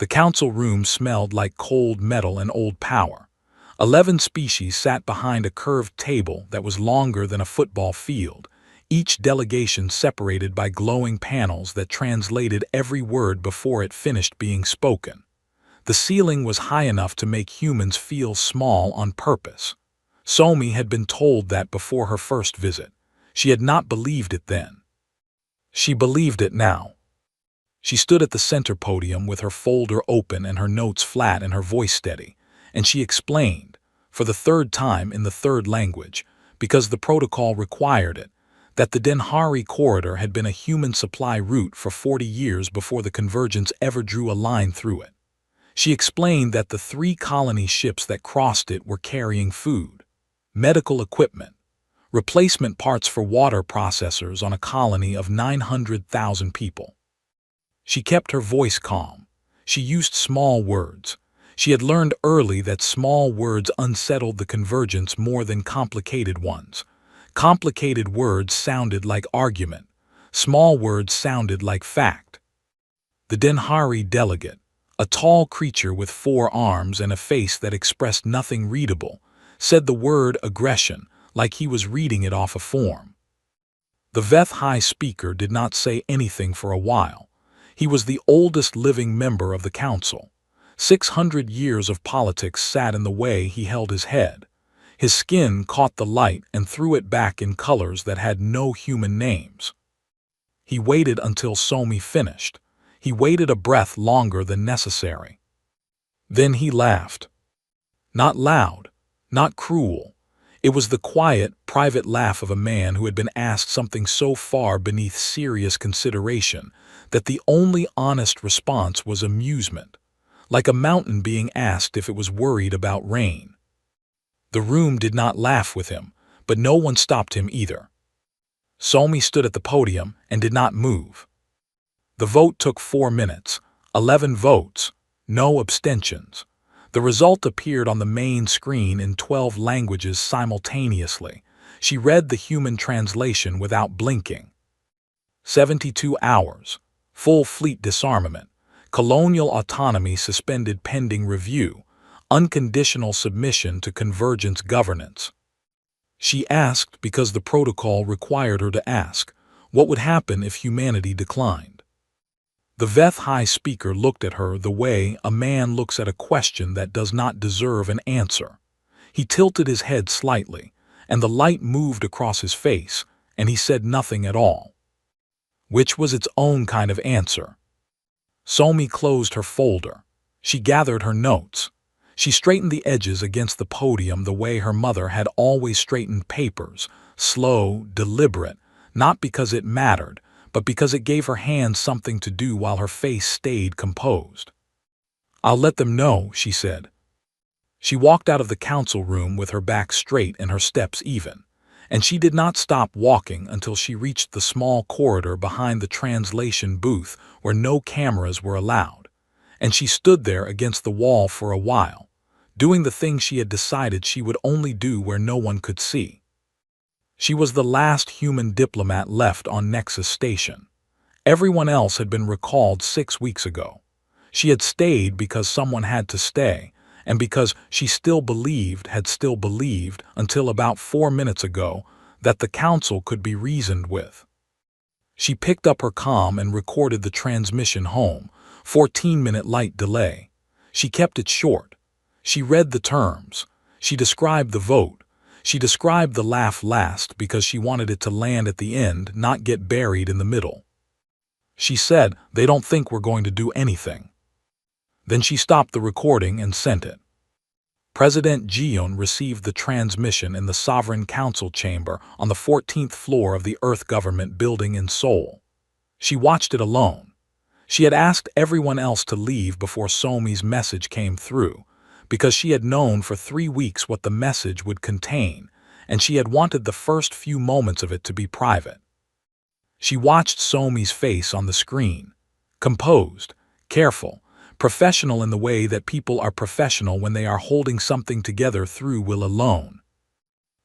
The council room smelled like cold metal and old power. 11 species sat behind a curved table that was longer than a football field, each delegation separated by glowing panels that translated every word before it finished being spoken. The ceiling was high enough to make humans feel small on purpose. Somi had been told that before her first visit. She had not believed it then. She believed it now. She stood at the center podium with her folder open and her notes flat and her voice steady, and she explained, for the third time in the third language, because the protocol required it, that the Denhari corridor had been a human supply route for 40 years before the convergence ever drew a line through it. She explained that the 3 colony ships that crossed it were carrying food, medical equipment, replacement parts for water processors on a colony of 900,000 people. She kept her voice calm. She used small words. She had learned early that small words unsettled the convergence more than complicated ones. Complicated words sounded like argument. Small words sounded like fact. The Denhari delegate, a tall creature with 4 arms and a face that expressed nothing readable, said the word aggression like he was reading it off a form. The Veth High Speaker did not say anything for a while. He was the oldest living member of the council. 600 years of politics sat in the way he held his head. His skin caught the light and threw it back in colors that had no human names. He waited until Somi finished. He waited a breath longer than necessary. Then he laughed. Not loud, not cruel. It was the quiet, private laugh of a man who had been asked something so far beneath serious consideration that the only honest response was amusement, like a mountain being asked if it was worried about rain. The room did not laugh with him, but no one stopped him either. Somi stood at the podium and did not move. The vote took 4 minutes, 11 votes, no abstentions. The result appeared on the main screen in 12 languages simultaneously. She read the human translation without blinking. 72 hours, full fleet disarmament, colonial autonomy suspended pending review, unconditional submission to convergence governance. She asked because the protocol required her to ask, what would happen if humanity declined? The Veth High Speaker looked at her the way a man looks at a question that does not deserve an answer. He tilted his head slightly, and the light moved across his face, and he said nothing at all. Which was its own kind of answer. Somi closed her folder. She gathered her notes. She straightened the edges against the podium the way her mother had always straightened papers, slow, deliberate, not because it mattered, but because it gave her hands something to do while her face stayed composed. "I'll let them know," she said. She walked out of the council room with her back straight and her steps even, and she did not stop walking until she reached the small corridor behind the translation booth where no cameras were allowed, and she stood there against the wall for a while, doing the thing she had decided she would only do where no one could see. She was the last human diplomat left on Nexus Station. Everyone else had been recalled 6 weeks ago. She had stayed because someone had to stay, and because she still believed until about 4 minutes ago that the council could be reasoned with. She picked up her comm and recorded the transmission home, 14-minute light delay. She kept it short. She read the terms. She described the vote. She described the laugh last because she wanted it to land at the end, not get buried in the middle. She said, "They don't think we're going to do anything." Then she stopped the recording and sent it. President Jion received the transmission in the Sovereign Council chamber on the 14th floor of the Earth Government building in Seoul. She watched it alone. She had asked everyone else to leave before Somi's message came through, because she had known for 3 weeks what the message would contain, and she had wanted the first few moments of it to be private. She watched Somi's face on the screen, composed, careful, professional in the way that people are professional when they are holding something together through will alone.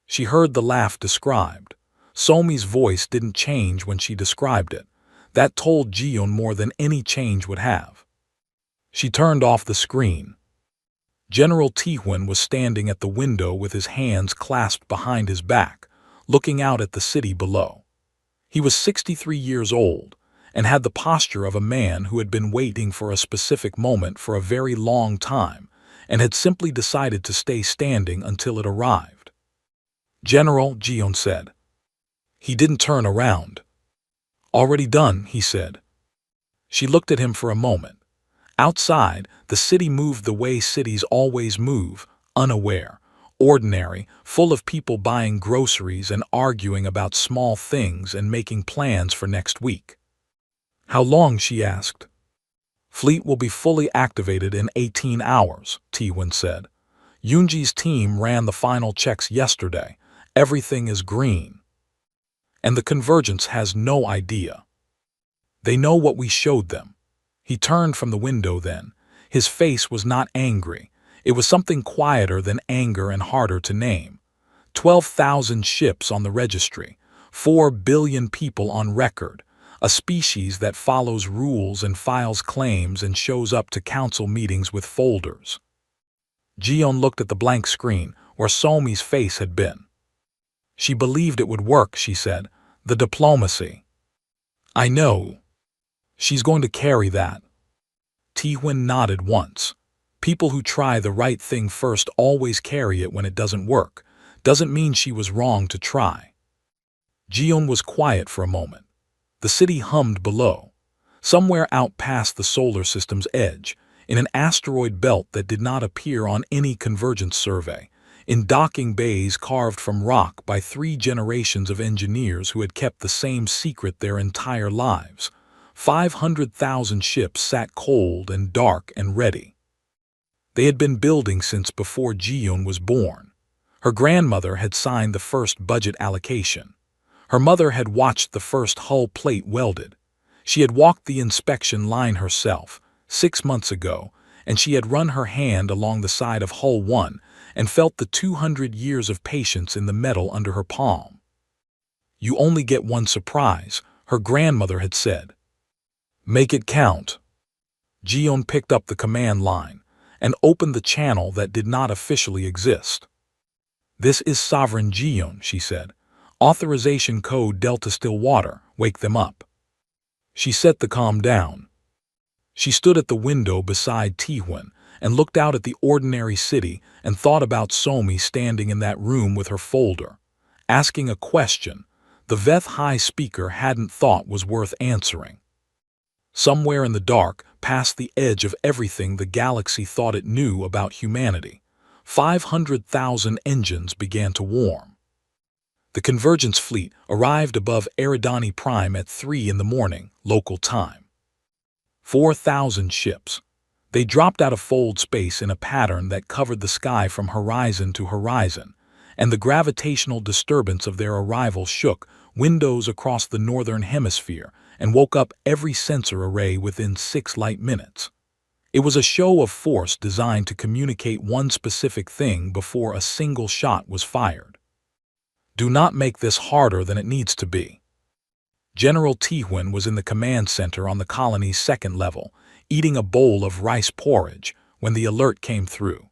She heard the laugh described. Somi's voice didn't change when she described it. That told Jion more than any change would have. She turned off the screen. General Tihuan was standing at the window with his hands clasped behind his back, looking out at the city below. He was 63 years old and had the posture of a man who had been waiting for a specific moment for a very long time and had simply decided to stay standing until it arrived. "General," Jion said. He didn't turn around. "Already done," he said. She looked at him for a moment. Outside, the city moved the way cities always move, unaware, ordinary, full of people buying groceries and arguing about small things and making plans for next week. "How long?" she asked. "Fleet will be fully activated in 18 hours, Tihuan said. "Yunji's team ran the final checks yesterday. Everything is green. And the Convergence has no idea. They know what we showed them." He turned from the window then. His face was not angry. It was something quieter than anger and harder to name. 12,000 ships on the registry, 4 billion people on record, a species that follows rules and files claims and shows up to council meetings with folders. Jion looked at the blank screen where Somi's face had been. "She believed it would work," she said. "The diplomacy." "I know. She's going to carry that." Tihuan nodded once. People who try the right thing first always carry it when it doesn't work. Doesn't mean she was wrong to try. Jion was quiet for a moment. The city hummed below. Somewhere out past the solar system's edge, in an asteroid belt that did not appear on any convergence survey, in docking bays carved from rock by 3 generations of engineers who had kept the same secret their entire lives, 500,000 ships sat cold and dark and ready. They had been building since before Jion was born. Her grandmother had signed the first budget allocation. Her mother had watched the first hull plate welded. She had walked the inspection line herself 6 months ago, and she had run her hand along the side of hull 1 and felt the 200 years of patience in the metal under her palm. "You only get one surprise," her grandmother had said. "Make it count." Jion picked up the command line and opened the channel that did not officially exist. "This is Sovereign Jion," she said. "Authorization code Delta Stillwater, wake them up." She set the comm down. She stood at the window beside Tihuan and looked out at the ordinary city and thought about Somi standing in that room with her folder, asking a question the Veth High speaker hadn't thought was worth answering. Somewhere in the dark, past the edge of everything the galaxy thought it knew about humanity, 500,000 engines began to warm. The Convergence fleet arrived above Aerodani Prime at 3 in the morning, local time. 4,000 ships. They dropped out of fold space in a pattern that covered the sky from horizon to horizon, and the gravitational disturbance of their arrival shook windows across the northern hemisphere and woke up every sensor array within 6 light minutes. It was a show of force designed to communicate one specific thing before a single shot was fired. "Do not make this harder than it needs to be." General Tihuan was in the command center on the colony's 2nd level, eating a bowl of rice porridge when the alert came through.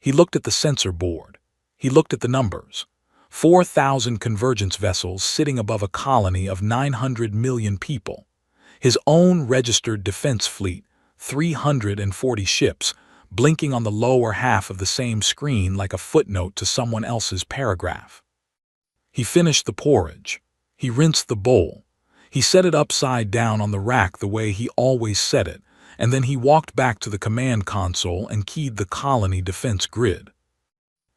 He looked at the sensor board. He looked at the numbers. 4,000 convergence vessels sitting above a colony of 900 million people. His own registered defense fleet, 340 ships, blinking on the lower half of the same screen like a footnote to someone else's paragraph. He finished the porridge. He rinsed the bowl. He set it upside down on the rack the way he always set it, and then he walked back to the command console and keyed the colony defense grid.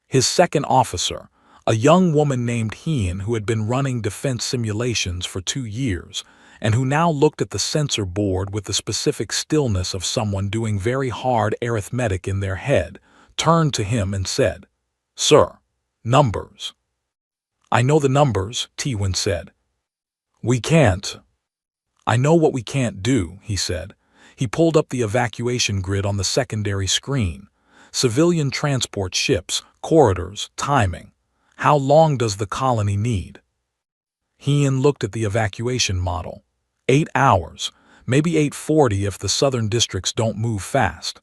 His second officer, a young woman named Hien who had been running defense simulations for 2 years, and who now looked at the sensor board with the specific stillness of someone doing very hard arithmetic in their head, turned to him and said, "Sir, numbers." "I know the numbers," Tihuan said. "We can't." "I know what we can't do," he said. He pulled up the evacuation grid on the secondary screen. Civilian transport ships, corridors, timing. How long does the colony need? Hien looked at the evacuation model. 8 hours. Maybe 840 if the southern districts don't move fast.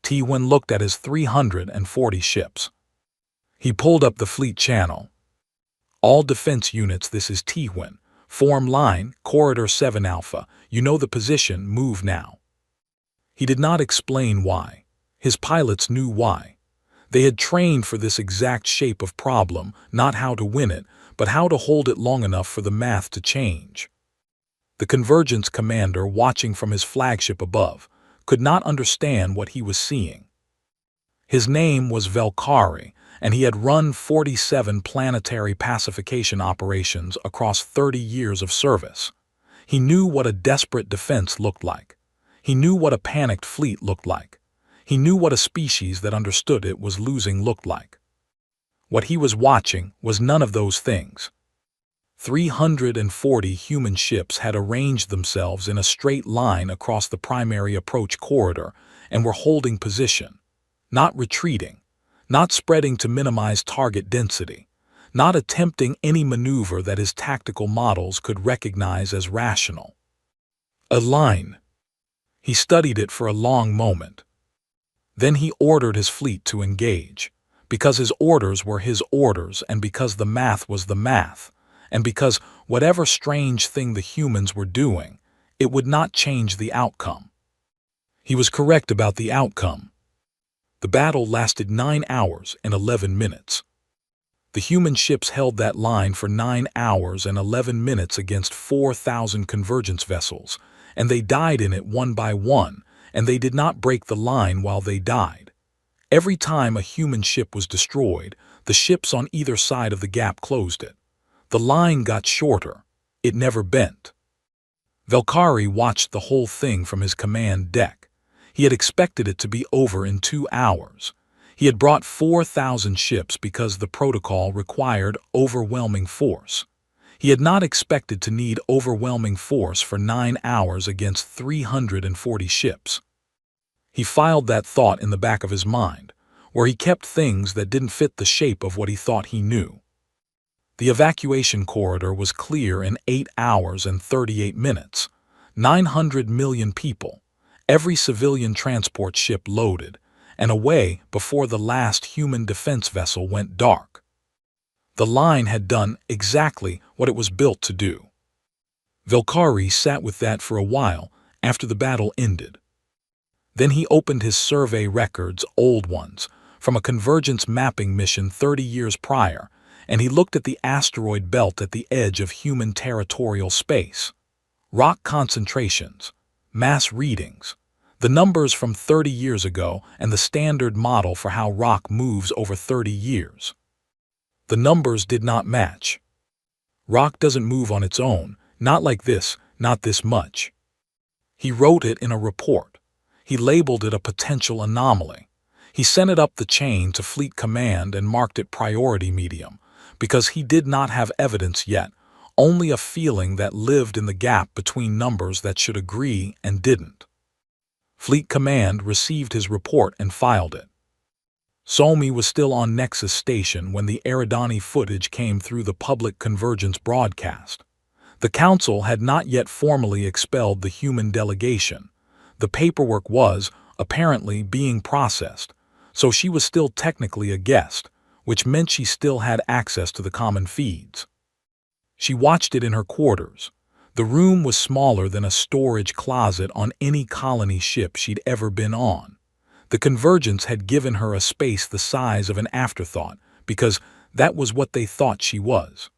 T-Win looked at his 340 ships. He pulled up the fleet channel. All defense units, this is T-Win. Form line, Corridor 7 Alpha. You know the position, move now. He did not explain why. His pilots knew why. They had trained for this exact shape of problem, not how to win it, but how to hold it long enough for the math to change. The convergence commander, watching from his flagship above, could not understand what he was seeing. His name was Valkyrie, and he had run 47 planetary pacification operations across 30 years of service. He knew what a desperate defense looked like. He knew what a panicked fleet looked like. He knew what a species that understood it was losing looked like. What he was watching was none of those things. 340 human ships had arranged themselves in a straight line across the primary approach corridor and were holding position, not retreating, not spreading to minimize target density, not attempting any maneuver that his tactical models could recognize as rational. A line. He studied it for a long moment. Then he ordered his fleet to engage, because his orders were his orders and because the math was the math, and because whatever strange thing the humans were doing, it would not change the outcome. He was correct about the outcome. The battle lasted 9 hours and 11 minutes. The human ships held that line for 9 hours and 11 minutes against 4,000 convergence vessels, and they died in it one by one, and they did not break the line while they died. Every time a human ship was destroyed, the ships on either side of the gap closed it. The line got shorter. It never bent. Valkyrie watched the whole thing from his command deck. He had expected it to be over in 2 hours. He had brought 4,000 ships because the protocol required overwhelming force. He had not expected to need overwhelming force for 9 hours against 340 ships. He filed that thought in the back of his mind, where he kept things that didn't fit the shape of what he thought he knew. The evacuation corridor was clear in 8 hours and 38 minutes. 900 million people, every civilian transport ship loaded, and away before the last human defense vessel went dark. The line had done exactly what it was built to do. Valkyrie sat with that for a while after the battle ended. Then he opened his survey records, old ones, from a convergence mapping mission 30 years prior, and he looked at the asteroid belt at the edge of human territorial space. Rock concentrations, mass readings, the numbers from 30 years ago and the standard model for how rock moves over 30 years. The numbers did not match. Rock doesn't move on its own, not like this, not this much. He wrote it in a report. He labeled it a potential anomaly. He sent it up the chain to Fleet Command and marked it priority medium, because he did not have evidence yet, only a feeling that lived in the gap between numbers that should agree and didn't. Fleet Command received his report and filed it. Somi was still on Nexus Station when the Aerodani footage came through the public convergence broadcast. The Council had not yet formally expelled the human delegation. The paperwork was, apparently, being processed, so she was still technically a guest, which meant she still had access to the common feeds. She watched it in her quarters. The room was smaller than a storage closet on any colony ship she'd ever been on. The convergence had given her a space the size of an afterthought, because that was what they thought she was.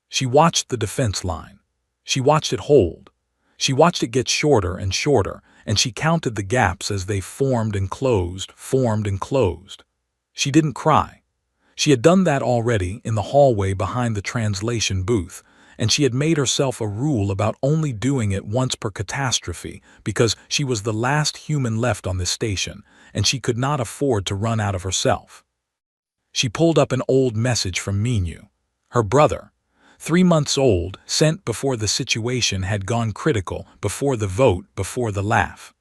She watched the defense line. She watched it hold. She watched it get shorter and shorter, and she counted the gaps as they formed and closed, formed and closed. She didn't cry. She had done that already in the hallway behind the translation booth, and she had made herself a rule about only doing it once per catastrophe because she was the last human left on this station, and she could not afford to run out of herself. She pulled up an old message from Minu, her brother, 3 months old, sent before the situation had gone critical, before the vote, before the laugh.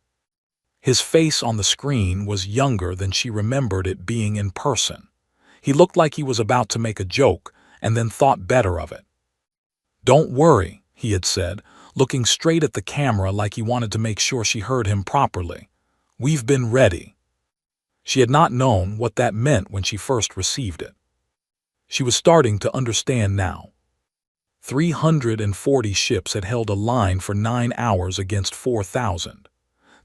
His face on the screen was younger than she remembered it being in person. He looked like he was about to make a joke and then thought better of it. "Don't worry," he had said, looking straight at the camera like he wanted to make sure she heard him properly. "We've been ready." She had not known what that meant when she first received it. She was starting to understand now. 340 ships had held a line for 9 hours against 4,000.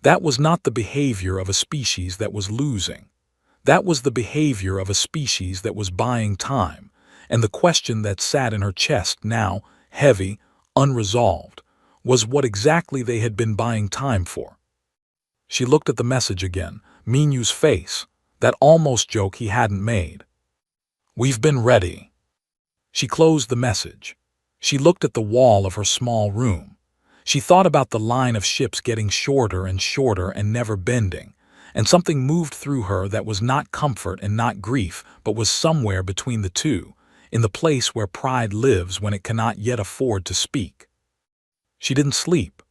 That was not the behavior of a species that was losing. That was the behavior of a species that was buying time, and the question that sat in her chest now, heavy, unresolved, was what exactly they had been buying time for. She looked at the message again, Minu's face, that almost joke he hadn't made. "We've been ready." She closed the message. She looked at the wall of her small room. She thought about the line of ships getting shorter and shorter and never bending, and something moved through her that was not comfort and not grief, but was somewhere between the two, in the place where pride lives when it cannot yet afford to speak. She didn't sleep.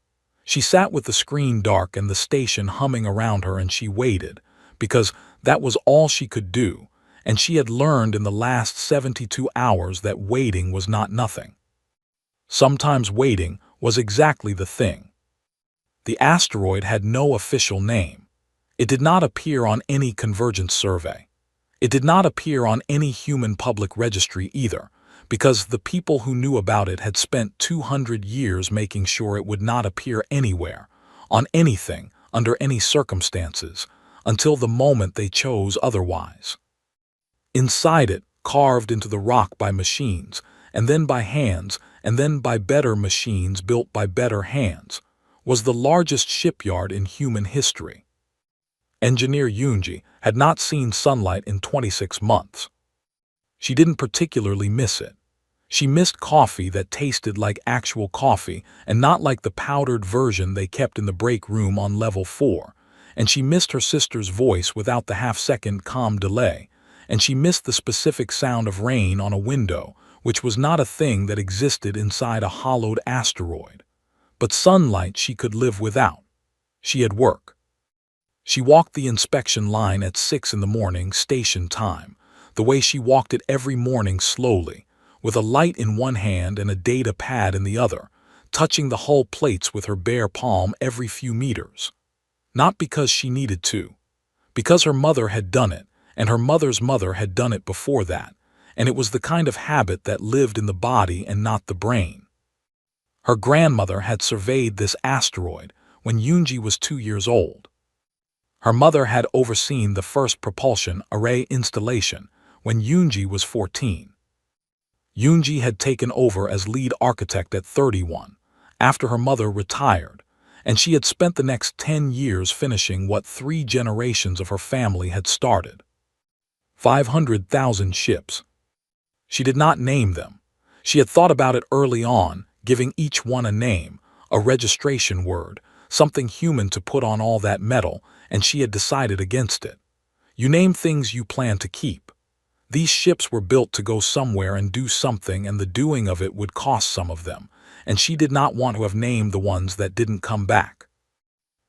She sat with the screen dark and the station humming around her, and she waited, because that was all she could do, and she had learned in the last 72 hours that waiting was not nothing. Sometimes waiting was exactly the thing. The asteroid had no official name. It did not appear on any convergence survey. It did not appear on any human public registry either, because the people who knew about it had spent 200 years making sure it would not appear anywhere, on anything, under any circumstances, until the moment they chose otherwise. Inside it, carved into the rock by machines, and then by hands, and then by better machines built by better hands, was the largest shipyard in human history. Engineer Yunji had not seen sunlight in 26 months. She didn't particularly miss it. She missed coffee that tasted like actual coffee and not like the powdered version they kept in the break room on level 4, and she missed her sister's voice without the half-second calm delay, and she missed the specific sound of rain on a window, which was not a thing that existed inside a hollowed asteroid. But sunlight she could live without. She had work. She walked the inspection line at 6 in the morning station time, the way she walked it every morning slowly, with a light in one hand and a data pad in the other, touching the hull plates with her bare palm every few meters. Not because she needed to. Because her mother had done it, and her mother's mother had done it before that, and it was the kind of habit that lived in the body and not the brain. Her grandmother had surveyed this asteroid when Yunji was 2 years old. Her mother had overseen the first propulsion array installation when Yunji was 14. Yunji had taken over as lead architect at 31, after her mother retired, and she had spent the next 10 years finishing what 3 generations of her family had started. 500,000 ships. She did not name them. She had thought about it early on, giving each one a name, a registration word, something human to put on all that metal, and she had decided against it. You name things you plan to keep. These ships were built to go somewhere and do something, and the doing of it would cost some of them, and she did not want to have named the ones that didn't come back.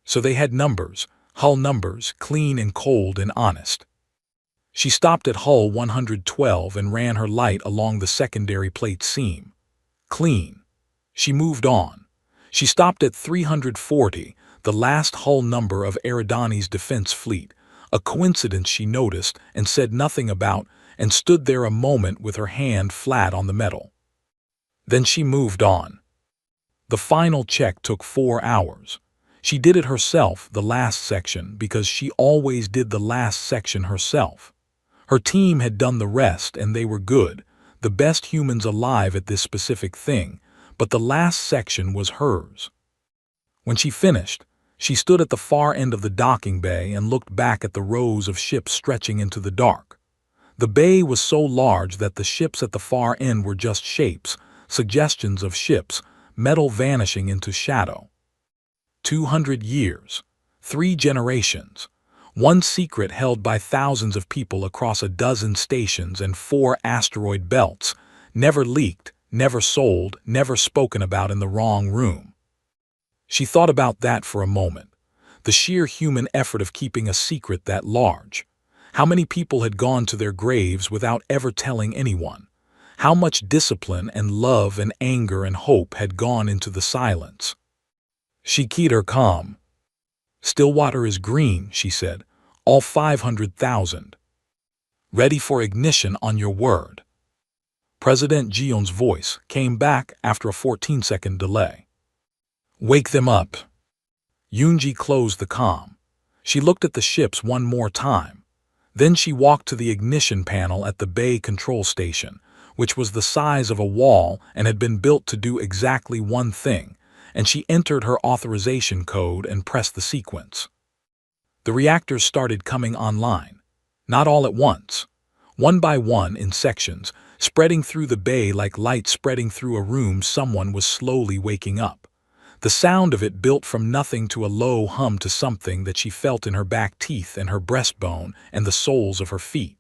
So they had numbers, hull numbers, clean and cold and honest. She stopped at hull 112 and ran her light along the secondary plate seam. Clean. She moved on. She stopped at 340, the last hull number of Aerodani's defense fleet, a coincidence she noticed and said nothing about, and stood there a moment with her hand flat on the metal. Then she moved on. The final check took 4 hours. She did it herself, the last section, because she always did the last section herself. Her team had done the rest, and they were good, the best humans alive at this specific thing, but the last section was hers. When she finished, she stood at the far end of the docking bay and looked back at the rows of ships stretching into the dark. The bay was so large that the ships at the far end were just shapes, suggestions of ships, metal vanishing into shadow. 200 years, 3 generations, one secret held by thousands of people across a dozen stations and 4 asteroid belts, never leaked, never sold, never spoken about in the wrong room. She thought about that for a moment, the sheer human effort of keeping a secret that large. How many people had gone to their graves without ever telling anyone? How much discipline and love and anger and hope had gone into the silence. She keyed her calm. "Stillwater is green," she said. "All 500,000. Ready for ignition on your word." President Gion's voice came back after a 14-second delay. "Wake them up." Yoonji closed the comm. She looked at the ships one more time. Then she walked to the ignition panel at the bay control station, which was the size of a wall and had been built to do exactly one thing, and she entered her authorization code and pressed the sequence. The reactors started coming online. Not all at once. One by one in sections, spreading through the bay like light spreading through a room. Someone was slowly waking up. The sound of it built from nothing to a low hum to something that she felt in her back teeth and her breastbone and the soles of her feet.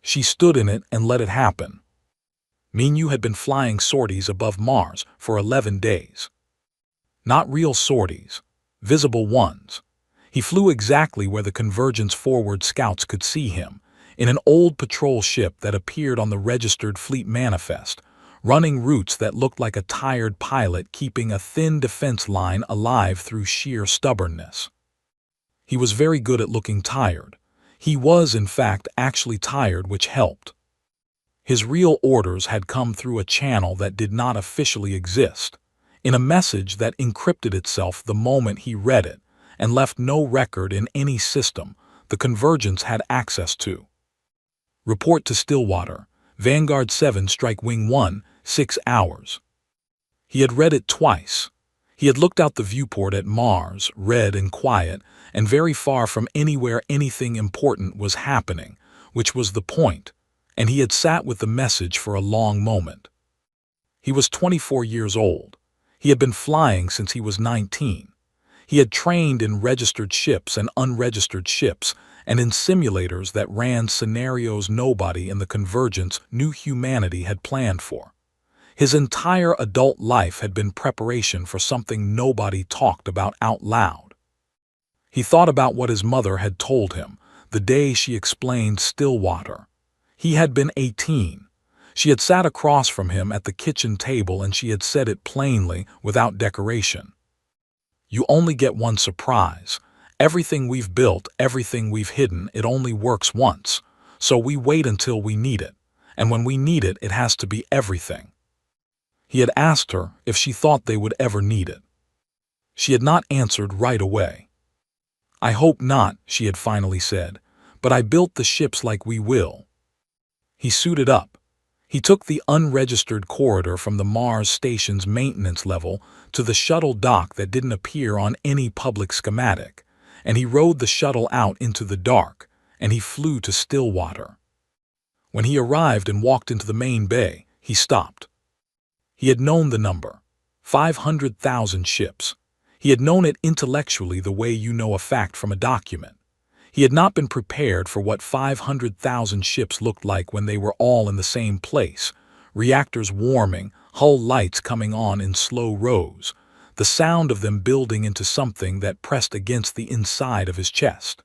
She stood in it and let it happen. Minyu had been flying sorties above Mars for 11 days. Not real sorties, visible ones. He flew exactly where the Convergence forward scouts could see him, in an old patrol ship that appeared on the registered fleet manifest, running routes that looked like a tired pilot keeping a thin defense line alive through sheer stubbornness. He was very good at looking tired. He was, in fact, actually tired, which helped. His real orders had come through a channel that did not officially exist, in a message that encrypted itself the moment he read it, and left no record in any system the Convergence had access to. Report to Stillwater, Vanguard 7 Strike Wing 1, 6 hours. He had read it twice. He had looked out the viewport at Mars, red and quiet, and very far from anywhere anything important was happening, which was the point, and he had sat with the message for a long moment. He was 24 years old. He had been flying since he was 19. He had trained in registered ships and unregistered ships, and in simulators that ran scenarios nobody in the Convergence knew humanity had planned for. His entire adult life had been preparation for something nobody talked about out loud. He thought about what his mother had told him the day she explained Stillwater. He had been 18. She had sat across from him at the kitchen table and she had said it plainly, without decoration. "You only get one surprise. Everything we've built, everything we've hidden, it only works once. So we wait until we need it. And when we need it, it has to be everything." He had asked her if she thought they would ever need it. She had not answered right away. "I hope not," she had finally said, "but I built the ships like we will." He suited up. He took the unregistered corridor from the Mars station's maintenance level to the shuttle dock that didn't appear on any public schematic, and he rode the shuttle out into the dark, and he flew to Stillwater. When he arrived and walked into the main bay, he stopped. He had known the number, 500,000 ships. He had known it intellectually the way you know a fact from a document. He had not been prepared for what 500,000 ships looked like when they were all in the same place, reactors warming, hull lights coming on in slow rows, the sound of them building into something that pressed against the inside of his chest.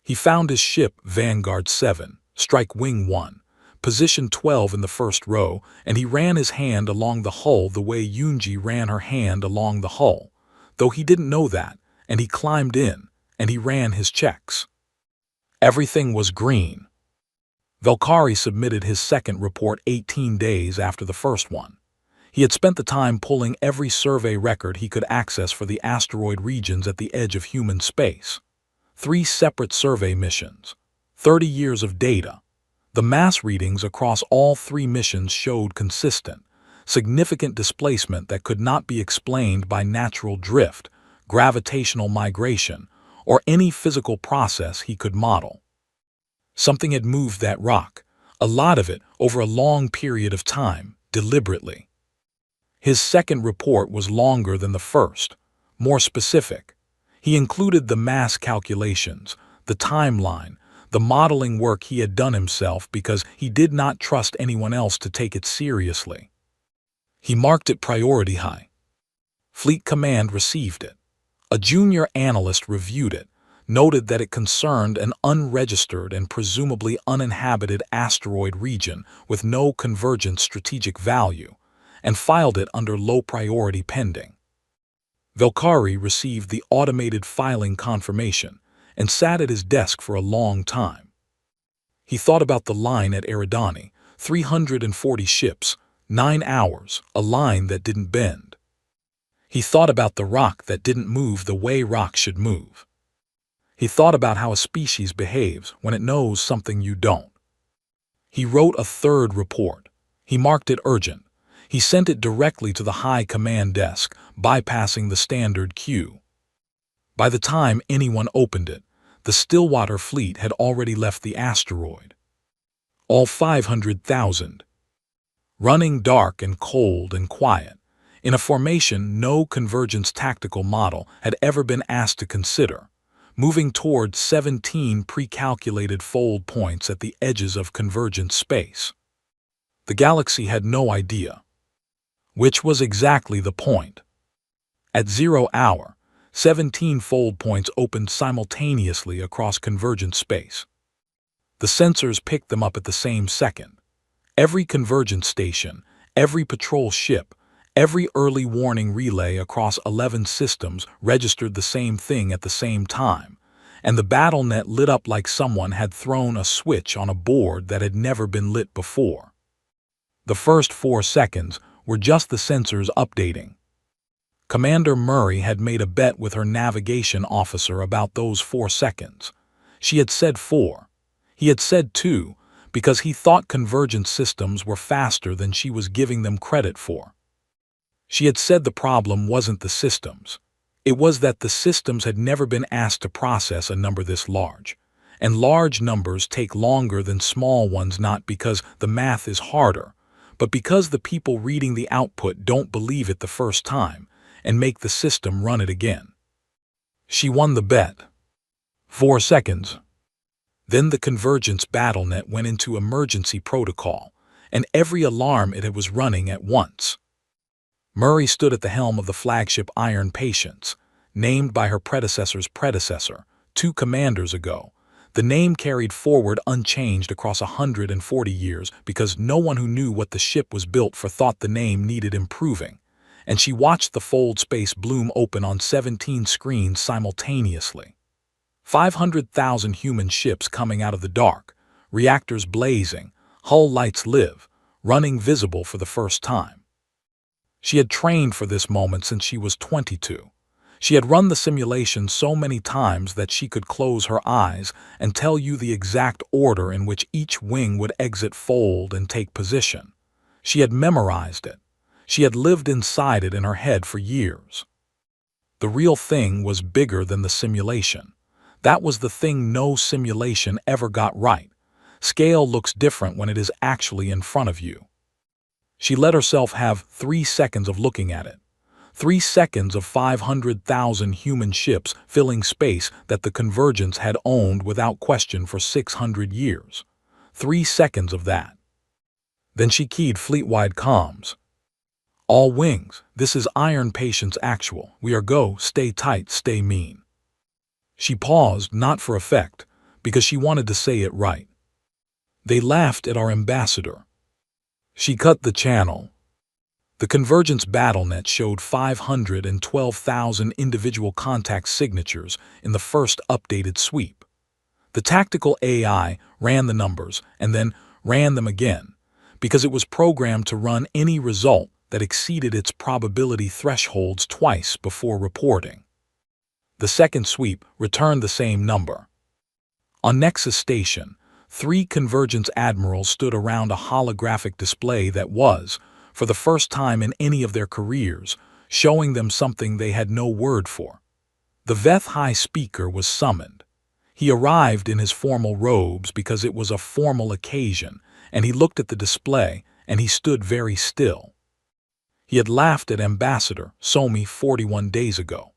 He found his ship, Vanguard 7, Strike Wing 1, position 12 in the first row, and he ran his hand along the hull the way Yoonji ran her hand along the hull, though he didn't know that, and he climbed in, and he ran his checks. Everything was green. Valkyrie submitted his second report 18 days after the first one. He had spent the time pulling every survey record he could access for the asteroid regions at the edge of human space. 3 separate survey missions, 30 years of data. The mass readings across all 3 missions showed consistent, significant displacement that could not be explained by natural drift, gravitational migration, or any physical process he could model. Something had moved that rock, a lot of it over a long period of time, deliberately. His second report was longer than the first, more specific. He included the mass calculations, the timeline, the modeling work he had done himself because he did not trust anyone else to take it seriously. He marked it priority high. Fleet Command received it. A junior analyst reviewed it, noted that it concerned an unregistered and presumably uninhabited asteroid region with no convergent strategic value, and filed it under low priority pending. Velkari received the automated filing confirmation and sat at his desk for a long time. He thought about the line at Aerodani, 340 ships, 9 hours, a line that didn't bend. He thought about the rock that didn't move the way rock should move. He thought about how a species behaves when it knows something you don't. He wrote a third report. He marked it urgent. He sent it directly to the high command desk, bypassing the standard queue. By the time anyone opened it, the Stillwater fleet had already left the asteroid. All 500,000. Running dark and cold and quiet, in a formation no convergence tactical model had ever been asked to consider, moving toward 17 pre-calculated fold points at the edges of convergent space. The galaxy had no idea. Which was exactly the point. At 0 hour, 17 fold points opened simultaneously across convergent space. The sensors picked them up at the same second. Every convergence station, every patrol ship, every early warning relay across 11 systems registered the same thing at the same time, and the battle net lit up like someone had thrown a switch on a board that had never been lit before. The first 4 seconds were just the sensors updating. Commander Murray had made a bet with her navigation officer about those 4 seconds. She had said 4. He had said 2, because he thought convergent systems were faster than she was giving them credit for. She had said the problem wasn't the systems. It was that the systems had never been asked to process a number this large. And large numbers take longer than small ones, not because the math is harder, but because the people reading the output don't believe it the first time and make the system run it again. She won the bet. 4 seconds. Then the convergence battlenet went into emergency protocol, and every alarm it was running at once. Murray stood at the helm of the flagship Iron Patience, named by her predecessor's predecessor, 2 commanders ago. The name carried forward unchanged across 140 years because no one who knew what the ship was built for thought the name needed improving, and she watched the fold space bloom open on 17 screens simultaneously. 500,000 human ships coming out of the dark, reactors blazing, hull lights live, running visible for the first time. She had trained for this moment since she was 22. She had run the simulation so many times that she could close her eyes and tell you the exact order in which each wing would exit fold and take position. She had memorized it. She had lived inside it in her head for years. The real thing was bigger than the simulation. That was the thing no simulation ever got right. Scale looks different when it is actually in front of you. She let herself have 3 seconds of looking at it. 3 seconds of 500,000 human ships filling space that the convergence had owned without question for 600 years. 3 seconds of that. Then she keyed fleet-wide comms. All wings, this is Iron Patience actual. We are go, stay tight, stay mean. She paused, not for effect, because she wanted to say it right. They laughed at our ambassador. She cut the channel. The convergence battlenet showed 512,000 individual contact signatures in the first updated sweep. The tactical AI ran the numbers and then ran them again, because it was programmed to run any result that exceeded its probability thresholds twice before reporting. The second sweep returned the same number. On Nexus Station, 3 convergence admirals stood around a holographic display that was, for the first time in any of their careers, showing them something they had no word for. The Veth High Speaker was summoned. He arrived in his formal robes because it was a formal occasion, and he looked at the display, and he stood very still. He had laughed at Ambassador Somi 41 days ago.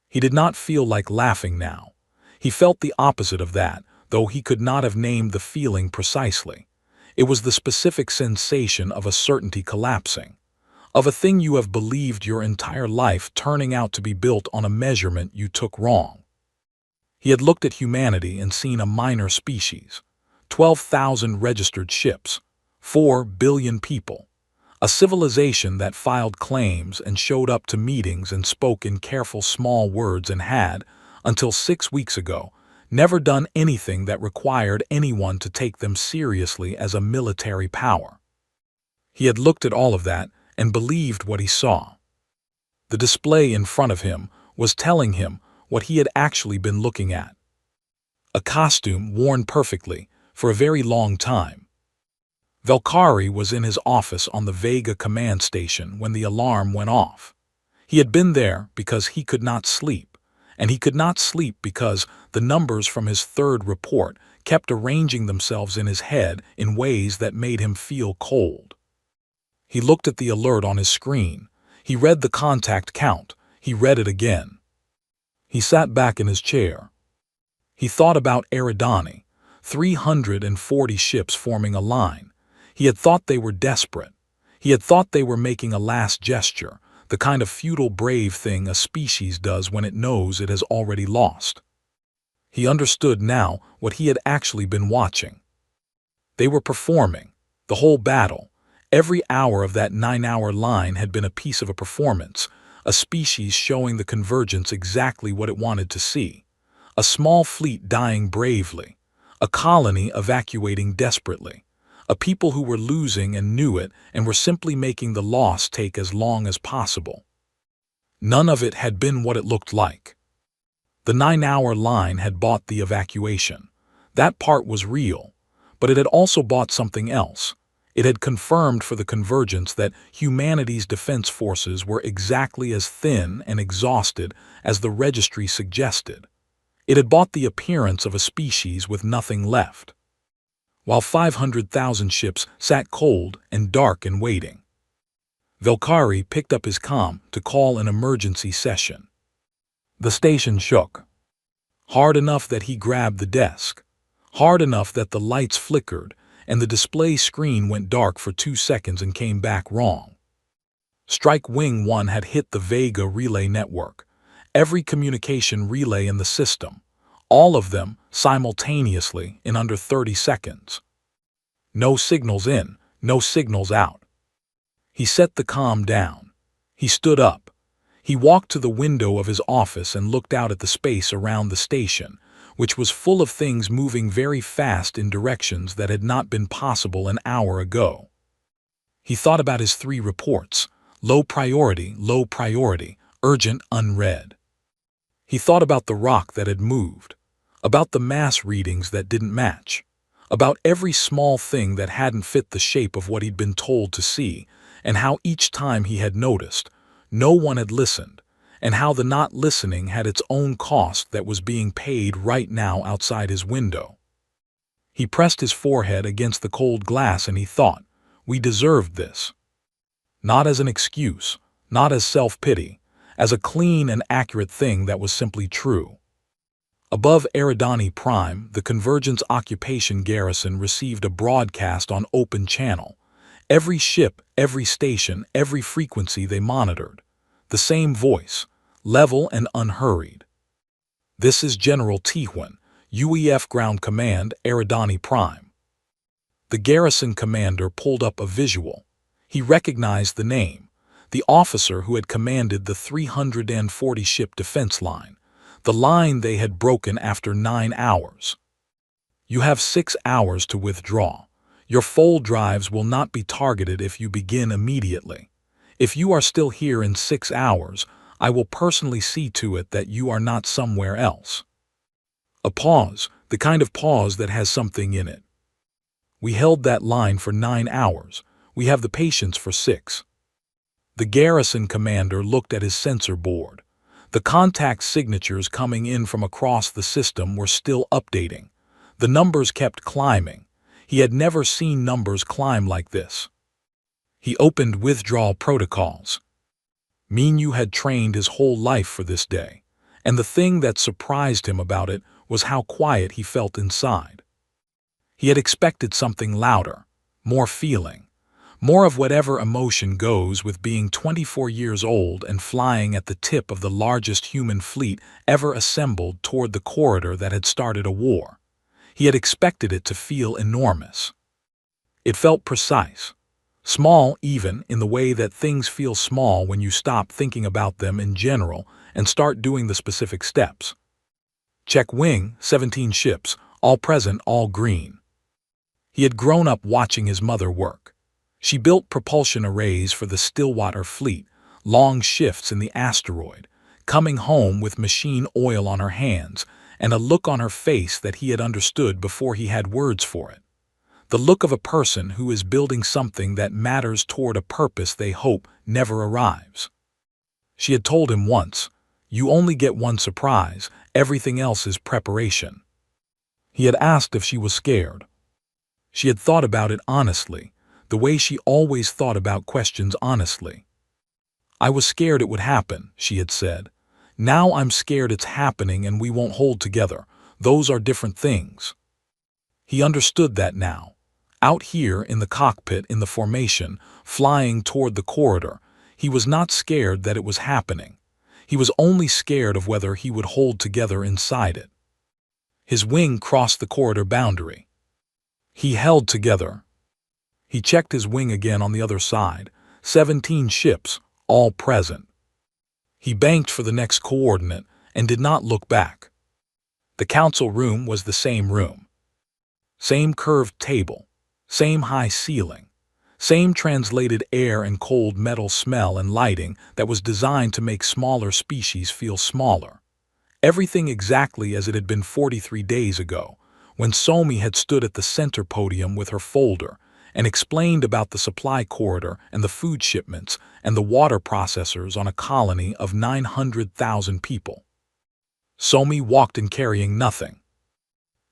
He did not feel like laughing now. He felt the opposite of that, though he could not have named the feeling precisely. It was the specific sensation of a certainty collapsing, of a thing you have believed your entire life turning out to be built on a measurement you took wrong. He had looked at humanity and seen a minor species. 12,000 registered ships. 4 billion people. A civilization that filed claims and showed up to meetings and spoke in careful small words and had, until 6 weeks ago, never done anything that required anyone to take them seriously as a military power. He had looked at all of that and believed what he saw. The display in front of him was telling him what he had actually been looking at. A costume worn perfectly for a very long time. Valkyrie was in his office on the Vega command station when the alarm went off. He had been there because he could not sleep, and he could not sleep because the numbers from his third report kept arranging themselves in his head in ways that made him feel cold. He looked at the alert on his screen. He read the contact count. He read it again. He sat back in his chair. He thought about Aerodani, 340 ships forming a line. He had thought they were desperate. He had thought they were making a last gesture, the kind of futile brave thing a species does when it knows it has already lost. He understood now what he had actually been watching. They were performing, the whole battle. Every hour of that 9-hour line had been a piece of a performance, a species showing the convergence exactly what it wanted to see. A small fleet dying bravely, a colony evacuating desperately, a people who were losing and knew it and were simply making the loss take as long as possible. None of it had been what it looked like. The 9-hour line had bought the evacuation. That part was real, but it had also bought something else. It had confirmed for the convergence that humanity's defense forces were exactly as thin and exhausted as the registry suggested. It had bought the appearance of a species with nothing left, while 500,000 ships sat cold and dark and waiting. Valkyrie picked up his comm to call an emergency session. The station shook. Hard enough that he grabbed the desk. Hard enough that the lights flickered and the display screen went dark for 2 seconds and came back wrong. Strike Wing 1 had hit the Vega relay network. Every communication relay in the system. All of them simultaneously in under 30 seconds. No signals in, no signals out. He set the comm down. He stood up. He walked to the window of his office and looked out at the space around the station, which was full of things moving very fast in directions that had not been possible an hour ago. He thought about his 3 reports: low priority, urgent, unread. He thought about the rock that had moved, about the mass readings that didn't match, about every small thing that hadn't fit the shape of what he'd been told to see, and how each time he had noticed, no one had listened, and how the not listening had its own cost that was being paid right now outside his window. He pressed his forehead against the cold glass and he thought, we deserved this. Not as an excuse, not as self-pity, as a clean and accurate thing that was simply true. Above Aerodani Prime, the Convergence Occupation Garrison received a broadcast on open channel. Every ship, every station, every frequency they monitored. The same voice, level and unhurried. This is General Tihuan, UEF Ground Command, Aerodani Prime. The garrison commander pulled up a visual. He recognized the name, the officer who had commanded the 340-ship defense line, the line they had broken after 9 hours. You have 6 hours to withdraw. Your fold drives will not be targeted if you begin immediately. If you are still here in 6 hours, I will personally see to it that you are not somewhere else. A pause, the kind of pause that has something in it. We held that line for 9 hours. We have the patience for 6. The garrison commander looked at his sensor board. The contact signatures coming in from across the system were still updating. The numbers kept climbing. He had never seen numbers climb like this. He opened withdrawal protocols. Minyu had trained his whole life for this day, and the thing that surprised him about it was how quiet he felt inside. He had expected something louder, more feeling, More of whatever emotion goes with being 24 years old and flying at the tip of the largest human fleet ever assembled toward the corridor that had started a war. He had expected it to feel enormous. It felt precise. Small even in the way that things feel small when you stop thinking about them in general and start doing the specific steps. Check wing, 17 ships, all present, all green. He had grown up watching his mother work. She built propulsion arrays for the Stillwater fleet, long shifts in the asteroid, coming home with machine oil on her hands and a look on her face that he had understood before he had words for it. The look of a person who is building something that matters toward a purpose they hope never arrives. She had told him once, "You only get one surprise, everything else is preparation." He had asked if she was scared. She had thought about it honestly, the way she always thought about questions honestly. "I was scared it would happen," she had said. "Now I'm scared it's happening and we won't hold together. Those are different things." He understood that now. Out here in the cockpit in the formation, flying toward the corridor, he was not scared that it was happening. He was only scared of whether he would hold together inside it. His wing crossed the corridor boundary. He held together. He checked his wing again on the other side. 17 ships, all present. He banked for the next coordinate and did not look back. The council room was the same room. Same curved table, same high ceiling, same translated air and cold metal smell and lighting that was designed to make smaller species feel smaller. Everything exactly as it had been 43 days ago, when Somi had stood at the center podium with her folder and explained about the supply corridor and the food shipments and the water processors on a colony of 900,000 people. Somi walked in carrying nothing.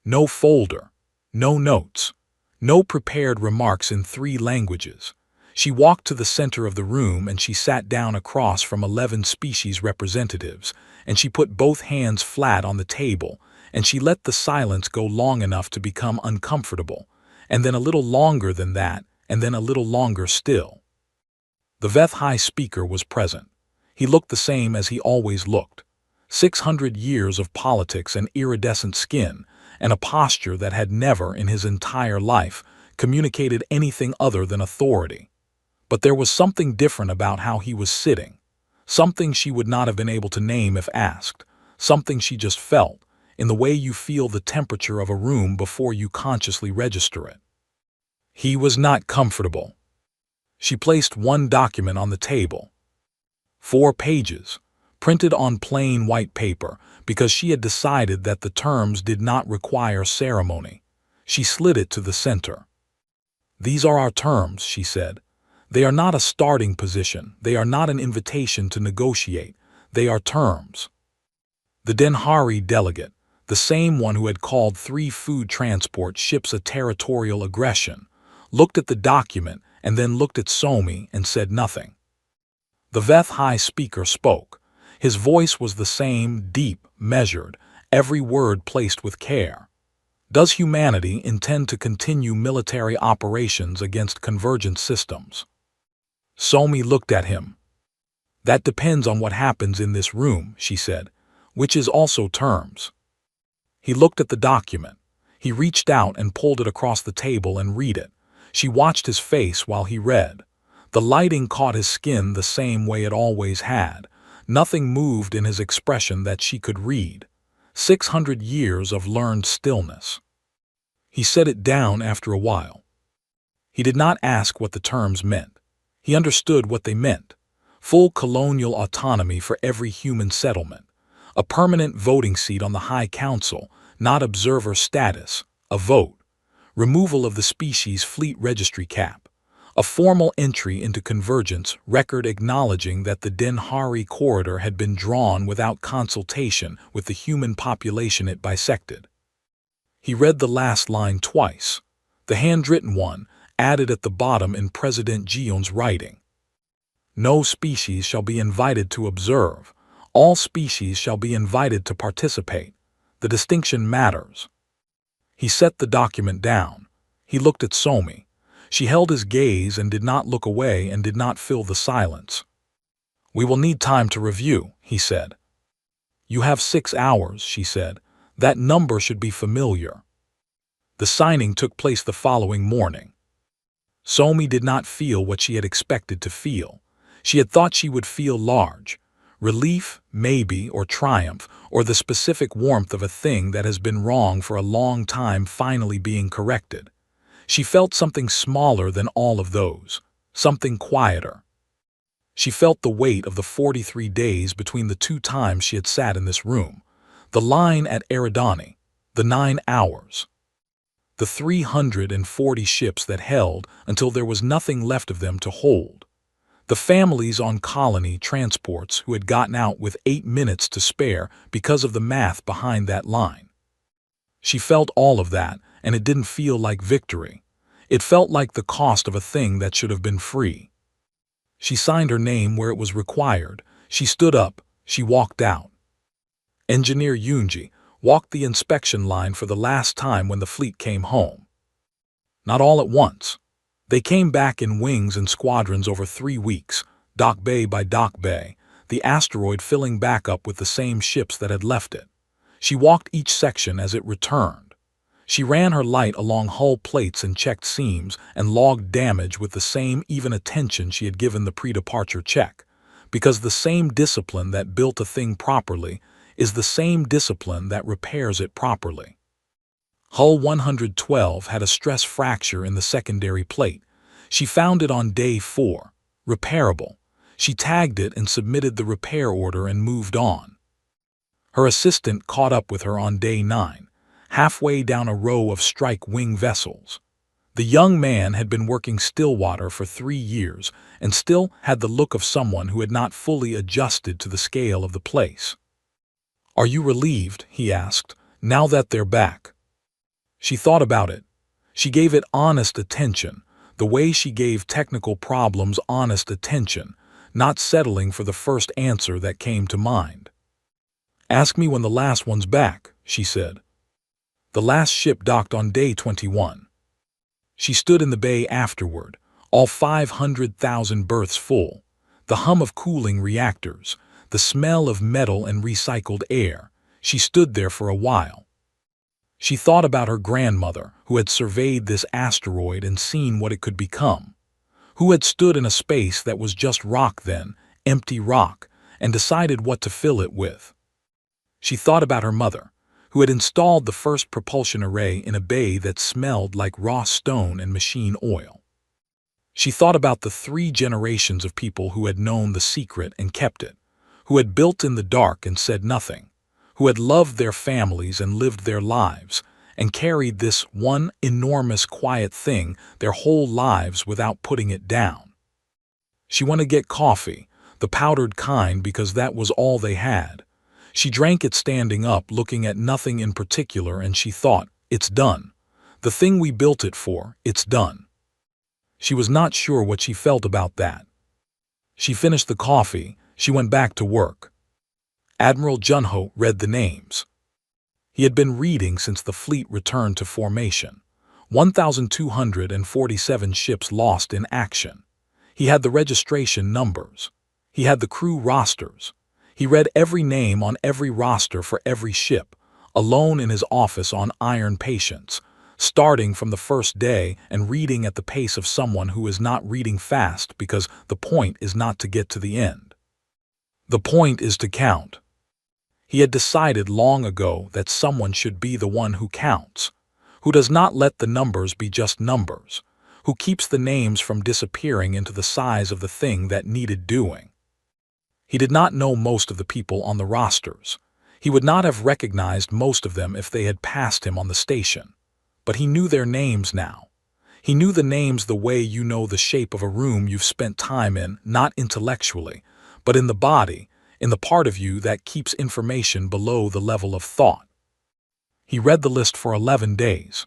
No folder, no notes, no prepared remarks in 3 languages. She walked to the center of the room and she sat down across from 11 species representatives, and she put both hands flat on the table, and she let the silence go long enough to become uncomfortable, and then a little longer than that, and then a little longer still. The Veth High Speaker was present. He looked the same as he always looked. 600 years of politics and iridescent skin, and a posture that had never, in his entire life, communicated anything other than authority. But there was something different about how he was sitting, something she would not have been able to name if asked, something she just felt, in the way you feel the temperature of a room before you consciously register it. He was not comfortable. She placed one document on the table. 4 pages, printed on plain white paper, because she had decided that the terms did not require ceremony. She slid it to the center. "These are our terms," she said. "They are not a starting position. They are not an invitation to negotiate. They are terms." The Denhari delegate, the same one who had called 3 food transport ships a territorial aggression, looked at the document and then looked at Somi and said nothing. The Veth High Speaker spoke. His voice was the same, deep, measured, every word placed with care. "Does humanity intend to continue military operations against convergent systems?" Somi looked at him. "That depends on what happens in this room," she said, "which is also terms." He looked at the document. He reached out and pulled it across the table and read it. She watched his face while he read. The lighting caught his skin the same way it always had. Nothing moved in his expression that she could read. 600 years of learned stillness. He set it down after a while. He did not ask what the terms meant. He understood what they meant. Full colonial autonomy for every human settlement. A permanent voting seat on the High Council, not observer status, a vote. Removal of the species fleet registry cap. A formal entry into convergence record acknowledging that the Denhari corridor had been drawn without consultation with the human population it bisected. He read the last line twice, the handwritten one added at the bottom in President Gion's writing. "No species shall be invited to observe. All species shall be invited to participate. The distinction matters." He set the document down. He looked at Somi. She held his gaze and did not look away and did not fill the silence. "We will need time to review," he said. "You have 6 hours," she said. "That number should be familiar." The signing took place the following morning. Somi did not feel what she had expected to feel. She had thought she would feel large. Relief, maybe, or triumph, or the specific warmth of a thing that has been wrong for a long time finally being corrected. She felt something smaller than all of those, something quieter. She felt the weight of the 43 days between the 2 times she had sat in this room, the line at Aerodani, the 9 hours. The 340 ships that held until there was nothing left of them to hold. The families on colony transports who had gotten out with 8 minutes to spare because of the math behind that line. She felt all of that, and it didn't feel like victory. It felt like the cost of a thing that should have been free. She signed her name where it was required. She stood up. She walked out. Engineer Yunji walked the inspection line for the last time when the fleet came home. Not all at once. They came back in wings and squadrons over 3 weeks, dock bay by dock bay, the asteroid filling back up with the same ships that had left it. She walked each section as it returned. She ran her light along hull plates and checked seams and logged damage with the same even attention she had given the pre-departure check, because the same discipline that built a thing properly is the same discipline that repairs it properly. Hull 112 had a stress fracture in the secondary plate. She found it on day 4, repairable. She tagged it and submitted the repair order and moved on. Her assistant caught up with her on day 9, halfway down a row of strike wing vessels. The young man had been working Stillwater for 3 years and still had the look of someone who had not fully adjusted to the scale of the place. "Are you relieved," he asked, "now that they're back?" She thought about it. She gave it honest attention, the way she gave technical problems honest attention, not settling for the first answer that came to mind. "Ask me when the last one's back," she said. The last ship docked on day 21. She stood in the bay afterward, all 500,000 berths full, the hum of cooling reactors, the smell of metal and recycled air. She stood there for a while. She thought about her grandmother, who had surveyed this asteroid and seen what it could become, who had stood in a space that was just rock then, empty rock, and decided what to fill it with. She thought about her mother, who had installed the first propulsion array in a bay that smelled like raw stone and machine oil. She thought about the 3 generations of people who had known the secret and kept it, who had built in the dark and said nothing, who had loved their families and lived their lives, and carried this one enormous quiet thing their whole lives without putting it down. She went to get coffee, the powdered kind, because that was all they had. She drank it standing up, looking at nothing in particular, and she thought, "It's done. The thing we built it for, it's done." She was not sure what she felt about that. She finished the coffee. She went back to work. Admiral Junho read the names. He had been reading since the fleet returned to formation. 1,247 ships lost in action. He had the registration numbers. He had the crew rosters. He read every name on every roster for every ship, alone in his office on iron patience, starting from the first day and reading at the pace of someone who is not reading fast, because the point is not to get to the end. The point is to count. He had decided long ago that someone should be the one who counts, who does not let the numbers be just numbers, who keeps the names from disappearing into the size of the thing that needed doing. He did not know most of the people on the rosters. He would not have recognized most of them if they had passed him on the station. But he knew their names now. He knew the names the way you know the shape of a room you've spent time in, not intellectually, but in the body, in the part of you that keeps information below the level of thought. He read the list for 11 days.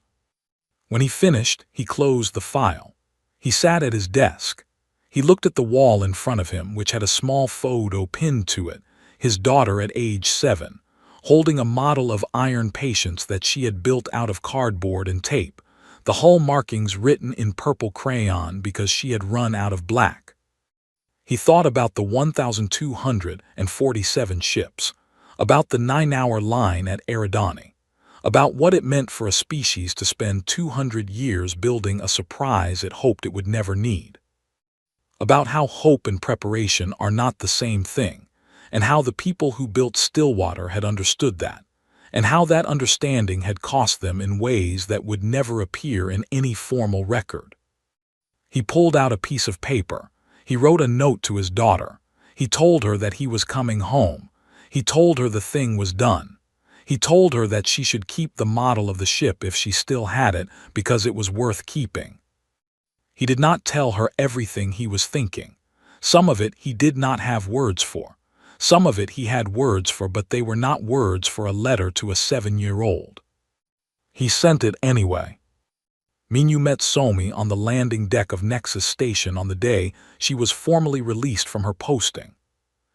When he finished, he closed the file. He sat at his desk. He looked at the wall in front of him, which had a small photo pinned to it, his daughter at age 7, holding a model of iron patience that she had built out of cardboard and tape, the hull markings written in purple crayon because she had run out of black. He thought about the 1,247 ships, about the 9-hour line at Aerodani, about what it meant for a species to spend 200 years building a surprise it hoped it would never need, about how hope and preparation are not the same thing, and how the people who built Stillwater had understood that, and how that understanding had cost them in ways that would never appear in any formal record. He pulled out a piece of paper. He wrote a note to his daughter. He told her that he was coming home. He told her the thing was done. He told her that she should keep the model of the ship if she still had it because it was worth keeping. He did not tell her everything he was thinking. Some of it he did not have words for. Some of it he had words for, but they were not words for a letter to a 7-year-old. He sent it anyway. Minyu met Somi on the landing deck of Nexus Station on the day she was formally released from her posting.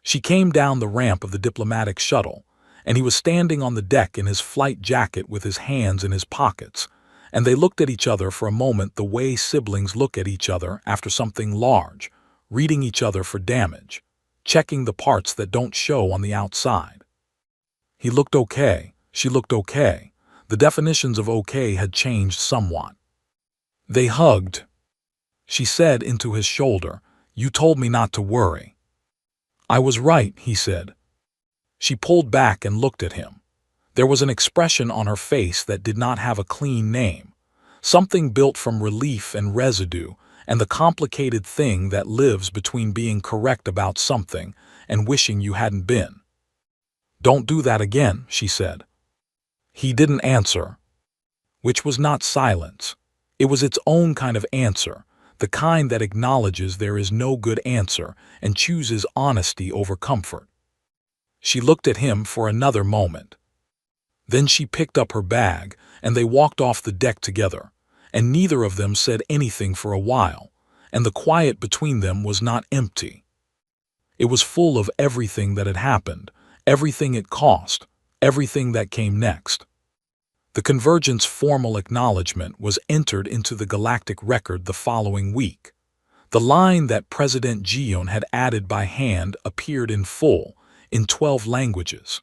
She came down the ramp of the diplomatic shuttle, and he was standing on the deck in his flight jacket with his hands in his pockets, and they looked at each other for a moment the way siblings look at each other after something large, reading each other for damage, checking the parts that don't show on the outside. He looked okay, she looked okay. The definitions of okay had changed somewhat. They hugged. She said into his shoulder, "You told me not to worry." "I was right," he said. She pulled back and looked at him. There was an expression on her face that did not have a clean name, something built from relief and residue and the complicated thing that lives between being correct about something and wishing you hadn't been. "Don't do that again," she said. He didn't answer, which was not silence. It was its own kind of answer, the kind that acknowledges there is no good answer and chooses honesty over comfort. She looked at him for another moment. Then she picked up her bag, and they walked off the deck together, and neither of them said anything for a while, and the quiet between them was not empty. It was full of everything that had happened, everything it cost, everything that came next. The Convergence formal acknowledgement was entered into the Galactic record the following week. The line that President Gion had added by hand appeared in full, in 12 languages.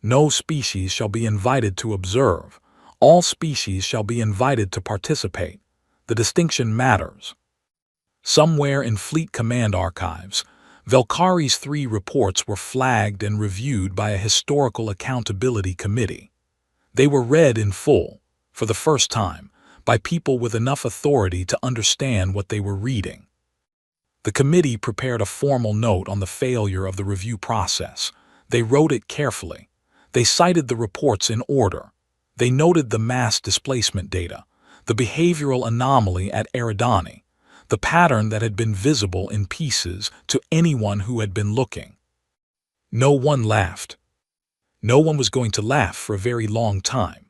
No species shall be invited to observe. All species shall be invited to participate. The distinction matters. Somewhere in Fleet Command archives, Valkyries 3 reports were flagged and reviewed by a historical accountability committee. They were read in full, for the first time, by people with enough authority to understand what they were reading. The committee prepared a formal note on the failure of the review process. They wrote it carefully. They cited the reports in order. They noted the mass displacement data, the behavioral anomaly at Aerodani, the pattern that had been visible in pieces to anyone who had been looking. No one laughed. No one was going to laugh for a very long time.